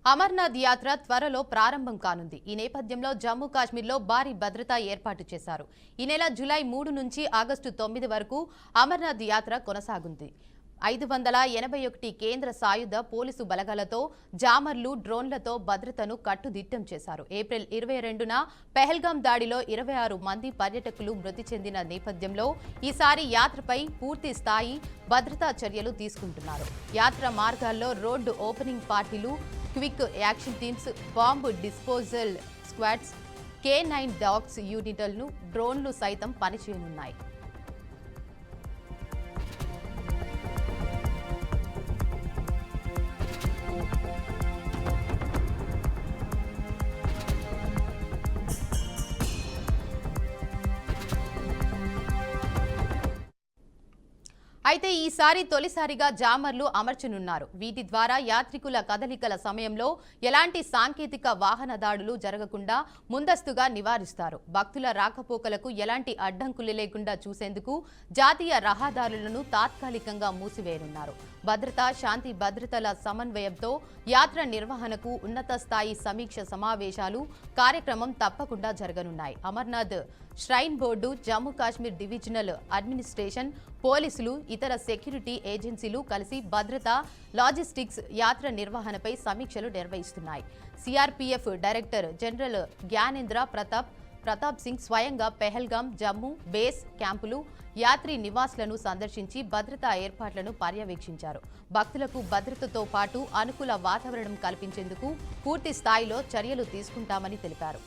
అమర్నాథ్ యాత్ర త్వరలో ప్రారంభం కానుంది. ఈ నేపథ్యంలో జమ్మూ కాశ్మీర్లో భారీ భద్రతా ఏర్పాటు చేశారు. ఈ నెల జూలై 3 నుంచి ఆగస్టు 9 వరకు అమర్నాథ్ యాత్ర కొనసాగుతుంది. 581 కేంద్ర సాయుధ పోలీసు బలగాలతో జామర్లు, డ్రోన్లతో భద్రతను కట్టుదిట్టం చేశారు. ఏప్రిల్ 22న పెహల్గాం దాడిలో 26 మంది పర్యాటకులు మృతి చెందిన నేపథ్యంలో ఈసారి యాత్రపై పూర్తి స్థాయి భద్రతా చర్యలు తీసుకుంటున్నారు. యాత్ర మార్గాల్లో రోడ్డు ఓపెనింగ్ పార్టీలు, quick action teams, bomb disposal squads, K9 dogs యూనిట్లను, డ్రోన్లు సైతం పనిచేయనున్నాయి. అయితే ఈసారి తొలిసారిగా జామర్లు అమర్చనున్నారు. వీటి ద్వారా యాత్రికుల కదలికల సమయంలో ఎలాంటి సాంకేతిక వాహన దాడులు జరగకుండా ముందస్తుగా నివారిస్తారు. భక్తుల రాకపోకలకు ఎలాంటి అడ్డంకులు లేకుండా చూసేందుకు జాతీయ రహదారులను తాత్కాలికంగా మూసివేయనున్నారు. భద్రత, శాంతి భద్రతల సమన్వయంతో యాత్ర నిర్వహణకు ఉన్నత స్థాయి సమీక్ష సమావేశాలు, కార్యక్రమం తప్పకుండా జరగనున్నాయి. Amarnath shrine board, Jammu Kashmir divisional administration, పోలీసులు, ఇతర సెక్యూరిటీ ఏజెన్సీలు కలిసి భద్రత, లాజిస్టిక్స్, యాత్ర నిర్వహణపై సమీక్షలు నిర్వహిస్తున్నాయి. CRPF director general Gyanendra Pratap Singh స్వయంగా పెహల్గాం, జమ్మూ బేస్ క్యాంపులు, యాత్రి నివాసులను సందర్శించి భద్రతా ఏర్పాట్లను పర్యవేక్షించారు. భక్తులకు భద్రతతో పాటు అనుకూల వాతావరణం కల్పించేందుకు పూర్తి స్థాయిలో చర్యలు తీసుకుంటామని తెలిపారు.